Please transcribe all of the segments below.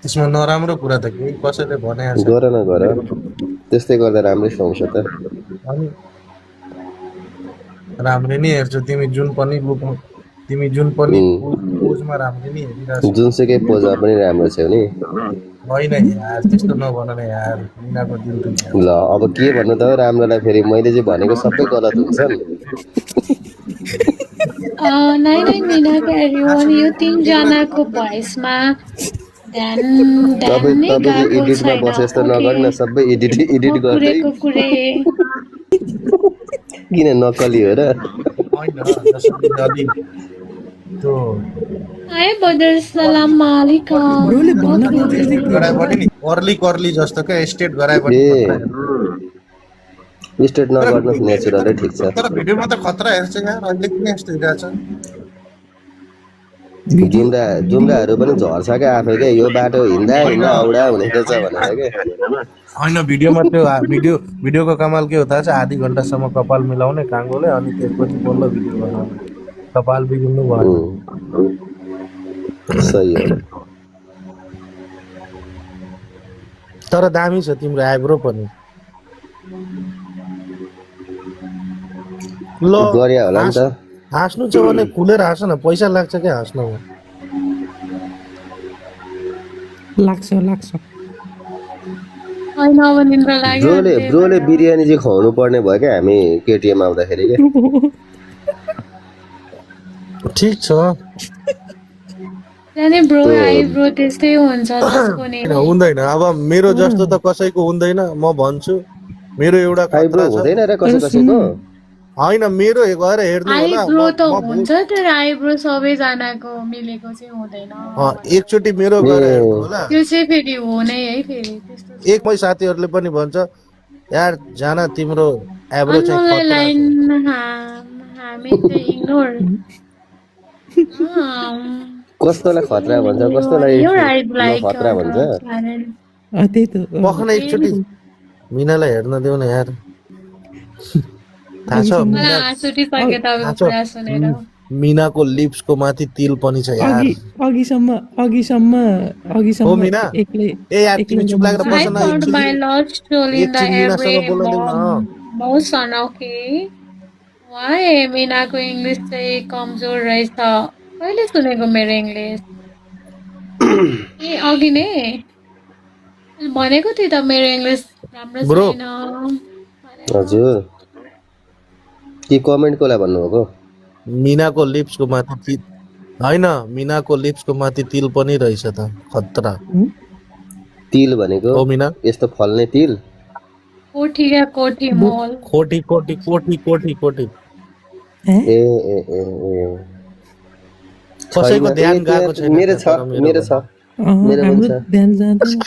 त्यसमा नराम्रो कुरा त केही कसैले भनेको छैन। गर न गर, त्यस्तै गर्दा राम्रै सुहाउँछ त। अनि राम्रै नै हेर्छु, तिमी जुन पनि उम्, पोजमा राम्रै नै हेरिरहेछौ। जुनसुकै पोजमा पनि राम्रो छौ नि। होइन यार, त्यस्तो नभन न यार, मिनाको दिल दुख्छ। ल अब के भन्नु त हो राम्रोलाई, फेरि मैले चाहिँ भनेको सबै गलत हुन्छन्। नाइ नाइ मिनाको एभ्रिवान यो तिनजनाको भोइसमा ध्यान ध्यान तपाईँ नै तपाईँ चाहिँ गएको एडिटमा छैन। बसे जस्तो ओके नगर्नु न, सबै एडिट म गर्दै कुरेको कुरे किन नक्कली हो र। होइन जसरी अलि त्यो हाय बदर सलाम मालिकम ब्रोले भन्न ओके खोजेको चाहिँ के गराए हो? पनि नि कर्ली कर्ली जस्तो क्या स्टेट गराए पनि ए खतरा हेर्नु। स्टेट नगर्नुहोस्, नेचुरलै ठिक छ। तर भिडियोमा त खतरा हेर्छ यार, अहिले किन यस्तो हेरिरहेछ? भिडियो जुम्राहरू पनि झर्छ क्या आफै क्या, यो बाटो हिँड्दा होइन हिँड्दा औडा हुने रहेछ भनेर क्या। होइन भिडियोमा त्यो भिडियोको कमाल के हो थाहा छ? आधी घन्टासम्म कपाल मिलाउने काङ्गोले, अनि त्यसपछि बल्ल भिडियो बनाउने। कपाल बिग्रिनु भएन। उम्, सही हो। तर दामी छ तिम्रो आइब्रो पनि। ल गरे होला नि हाँस त। हाँस्नु छ भने खुलेर हाँस न, पैसा लाग्छ क्या हाँस्नुमा। लाग्छ लाग्छ। होइन अब निन्द्रा लाग्यो अनि त्यही ब्रोले भएर बिरयानी चाहिँ खुवाउनु पर्ने भयो क्या हामी केटिएम आउँदाखेरि क्या। ठिक छ। जाने ब्रो त्यो आइब्रो त्यस्तै हुन्छ जसको नि होइन हुँदैन, अब मेरो जस्तो त कसैको हुँदैन, म भन्छु। मेरो एउटा आइब्रो खतरा छ। हुँदैन र तर कसैको। होइन मेरो गएर हेर्नु होला। आइब्रो त म हुन्छ तर आइब्रो सबैजनाको मिलेको चाहिँ हुँदैन भनेर एकचोटि मेरो ए गएर हेर्नु होला। त्यो चाहिँ फेरि हो नै है फेरि त्यस्तो छ एक मै साथीहरूले पनि भन्छ यार जान तिम्रो एब्रो चाहिँ अनमोललाई खतरा छ। लाइन हामी चाहिँ इग्नोर कस्तोलाई खतरा भन्छ, कस्तोलाई your eyes like नखतरा भन्छ। the planet त्यही त पखन एकचोटि मिनालाई हेर्न देऊ न यार। थाहा छ मलाई हाँस उठिसक्यो तपाईँको कुरा सुनेर मिनाको लिप्सको माथि तिल पनि छ यार। अघिसम्म हो मिना, एक्लै ए यार तिमी चुप लागेर I बस न found एकछिन। my lost soul in the एकछिन मिनासँग every बोल्न देऊ न। motion, okay? Why? मिनाको इङ्ग्लिस चाहिँ कमजोर रहेछ कहिले सुनेको मेरो इङ्ग्लिस ए अघि नै भनेको थिएँ त मेरो इङ्ग्लिस राम्रो ब्रो छैन भनेर। हजुर के कमेन्टको लागि भन्नुभएको? मिनाको लिप्सको माथि तिल होइन, मिनाको लिप्सको माथि तिल पनि रहेछ त, खतरा। तिल भनेको हो मिना, यस्तो फल्ने तिल? कोठी क्या कोठी मल कोटी कोटी कोटी कोटी कोटी ए ए ए ए कसैको छैन, ध्यान ए गएको छैन मेरो त्यहाँ, छ, तर मेरो छ, मेरो पनि हाम्रो छ। ध्यान जाँदैन।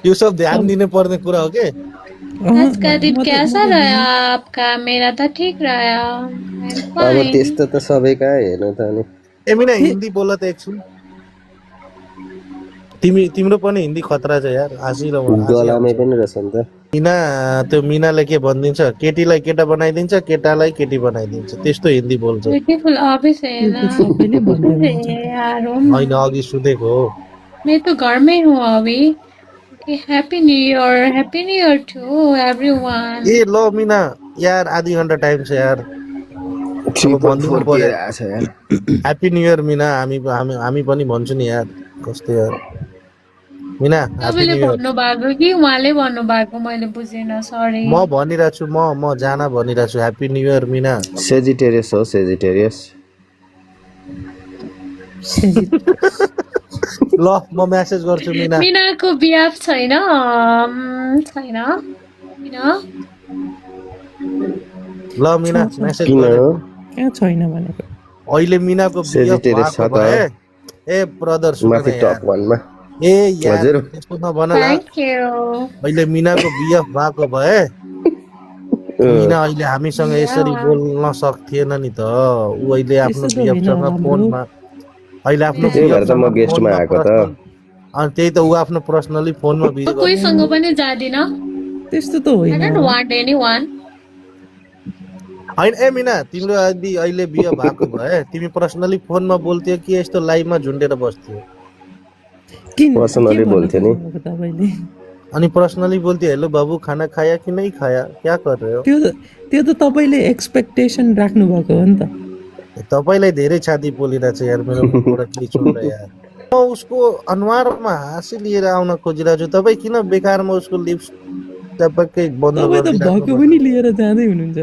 यो सब ध्यान दिने पर्ने कुरा हो के? आज का दिन कैसा रहा आपका मेरा तो ठीक रहा I'm अब fine त्यस्तो त सबै कहाँ हेर्नु त अनि। ए मिना हिन्दी बोल त एकछिन। तिम्रो पनि हिन्दी खतरा छ यार, हाँसिरह। गलामै पनि रहेछ नि त। मिना, त्यो मिनाले के भनिदिन्छ, केटीलाई केटा बनाइदिन्छ, केटालाई केटी बनाइदिन्छ, त्यस्तो हिन्दी बोल्छ। ब्यूटीफुल ऑफिस है त्यो ना त सबैले भन्दै अरे हुन्छ। यार होइन अघि सुनेको हो। मैं तो घर में हूँ अभी okay happy new year to everyone ए ल मिना यार, आधी घन्टा टाइम छ यार, अब भनिदिनु 3.4 पर्यो। आछ यार। ह्याप्पी न्यु इयर मिना। हामी पनि भन्छु नि यार, कस्तो यार मिना, ह्याप्पी तपाईँले न्यु इयर। भन्नुभएको कि उहाँले भन्नुभएको मैले बुझेन सरी म भनिरहेको छु, म जान भनिरहेको छु, ह्याप्पी न्यु इयर मिना। सेजिटेरियस हो, सेजिटेरियस। ल म म्यासेज गर्छु मिना। मिनाको बिहाफ छैन छैन किन ल मिना म्यासेज किन गर्छु। कहाँ छैन भनेको। अहिले मिनाको बिहाफ सेजिटेरियस छ भएको त भए, ए ब्रदर सुन न माथि यार, टप 1 मा। ए यार हजुर त्यस्तो नभन न। थ्याङ्क यू अहिले मिनाको बिहाफ भएको भए मिना अहिले हामीसँग यसरी बोल्न सक्थेन नि त। ऊ अहिले आफ्नो त्यस्तो त होइन बिएफसँग राम्रो। फोनमा, अहिले आफ्नो त्यही भएर त म बिएफसँग गेस्टमा फोनमा आएको त। पर्सनल, अनि त्यही त ऊ आफ्नो पर्सनली फोनमा भिडियो गर्छ। कोहीसँग पनि जाँदिन त्यस्तो त I होइन। don't want anyone होइन ए मिना, तिम्रो यदि अहिले बिहे भएको भए तिमी पर्सनली फोनमा बोल्थ्यौ कि यस्तो लाइभमा झुन्डेर बस्थ्यौ? किन Personally के भन्न बोल्थ्यो नि। खोज्नुभएको तपाईँले अनि पर्सनली बोलती हेलो बाबू खाना खाया कि नहीं खाया क्या कर रहे हो त्यो त तपाईँले एक्सपेक्टेसन राख्नु भएको हो नि त तपाईँलाई धेरै छाती पोलिरहेछ यार मेरो मुखबाट के सुन्दा यार म उसको अनुहारमा हाँसी लिएर आउन खोजिरहेको छु तपाईँ किन बेकारमा उसको लिप्स टपक्कै बन्द तपाईँ त गरिदिनु भएको पनि लिएर जाँदै हुनुहुन्छ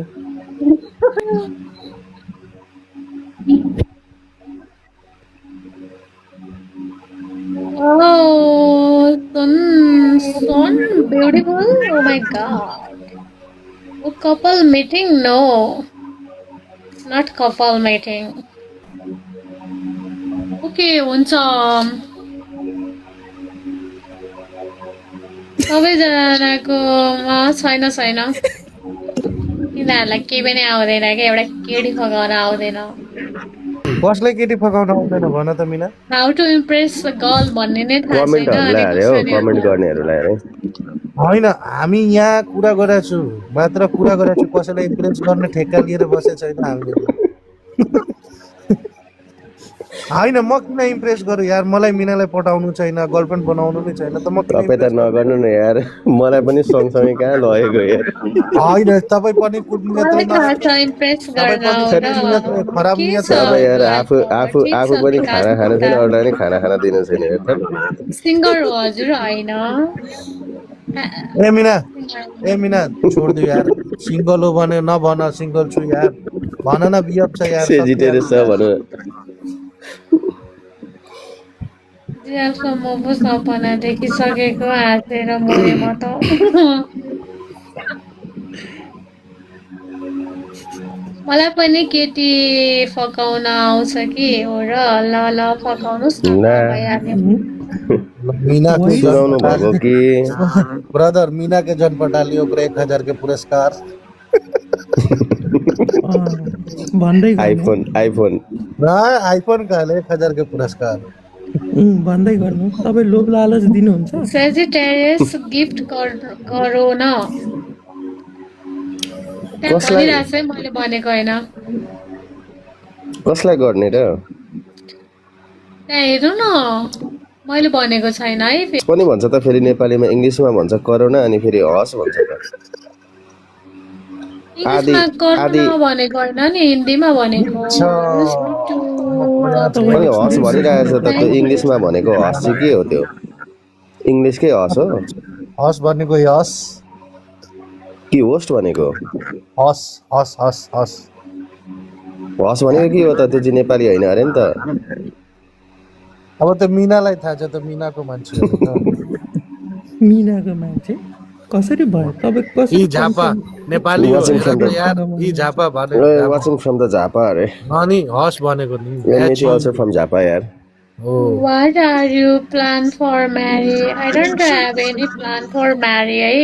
Oh, son, beautiful. Oh my God. Oh, couple meeting? No, it's not couple meeting. Okay, हुन्छ सबैजनाकोमा छैन तिनीहरूलाई केही पनि आउँदैन क्या एउटा केटी फकाउन आउँदैन कसलाई केटी फकाउन आउँदैन भन त मिना हाउ टु इम्प्रेस गर्ल भन्ने नै थाहा छैन कमेन्टहरूलाई अनि अरे हो कसरी कमेन्ट गर्नेहरूलाई अरे होइन हामी यहाँ कुरा गरेको छु मात्र कुरा गरेको छु कसैलाई इम्प्रेस गर्ने ठेक्का लिएर बसेको छैन हामीले होइन म किन इम्प्रेस गरौँ यार मलाई मिनालाई पठाउनु छैन गर्लफ्रेन्ड बनाउनु नै छैन त म किन तपाईँ त नगर्नु न यार मलाई पनि सँगसँगै कहाँ लगेको यार होइन तपाईँ पनि कुट्ने मलाई थाहा छ इम्प्रेस गर्न हो र खराब के नियत छ तपाईँ यार आफू आफू ठिक आफू छ, पनि विकास खाना खानु छैन गुप्ता। अरूलाई पनि खाना खान दिनु छैन यार सिङ्गर हो हजुर होइन ए मिना छोडिदियो यार सिङ्गल हो भने नभन सिङ्गल छु यार भन न बियप छ यार सेजिटेरियस छ भनौँ जिराफको मोमो सपना देखिसकेको हाँसेर मरे म त मलाई पनि केटी फकाउन आउँछ कि हो र ल ल फकाउनुहोस् न ला। भइहाल्यो मीना सुनाउनु भएको कि ब्रदर मीना के जन पटालियो ओकरा 1000 के पुरस्कार भन्दै गर्नु आइफोन आइफोन र आइफोन काले 1000 के पुरस्कार भन्दै गर्नु तपाईँ लोभ लालच दिनुहुन्छ सेजिटेरियस गिफ्ट गरौ न त्यहाँ कसलाई? भनिरहेको छ है मैले भनेको होइन कसलाई गर्ने र त्यहाँ हेर्नु न मैले भनेको छैन है फेरि पनि भन्छ त फेरि नेपालीमा इङ्ग्लिसमा भन्छ करोना अनि फेरि हस भन्छ त इङ्ग्लिसमा गर्नु भनेको होइन नि हिन्दीमा भनेको अनि हस भनिरहेको छ त त्यो इङ्ग्लिसमा भनेको हस चाहिँ के हो त्यो इङ्ग्लिसकै हस हो हस भनेको यस कि होस्ट भनेको हस हस हस हस हस भनेको के हो त त्यो चाहिँ नेपाली होइन अरे नि त अब त मीनालाई थाहा छ त मीनाको मान्छे हो नि त। मिनाको मान्छे कसरी भयो तपाईँ यी कसरी झापा नेपाली हो वाचिङ हेर फ्रम त यार यी झापा भने वाचिङ फ्रम द झापा अरे अनि हस भनेको नि मेटी अल्सो फ्रम झापा यार हो What are you plan for marry? I don't have any plan for marry है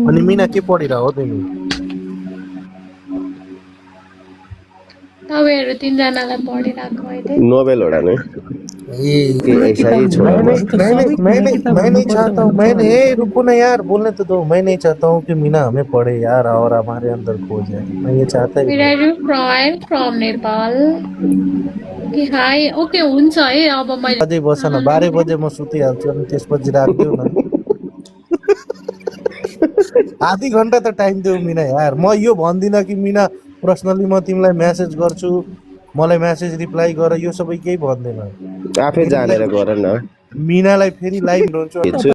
अनि मीना के पढिरह हो तिमी तपाईँहरू तिनजनालाई पढिरहेको अहिले नोभेल हो नि कि ऐसा ही छोड़ा मैं नहीं चाहता हूँ मैंने रुको ना यार बोलने तो दो मैं नहीं चाहता हूँ कि मीना हमें पढ़े यार और हमारे अंदर खो जाए मैं ये चाहता Where Hee are you from? From Nepal. Okay, hi. Okay, हुन्छ है अब मैले बजे बस न 12 बजे म सुतिहाल्छु अनि त्यसपछि राखिदेऊ न आधी घन्टा त टाइम देऊ मीना यार म यो भन्दिनँ कि मीना पर्सनली म तिमीलाई मेसेज गर्छु मलाई मेसेज रिप्लाई गर यो सबै केही भन्दैन आफै जानेर गर न मीनालाई फेरि लाइभ हुन्छ हेर्छु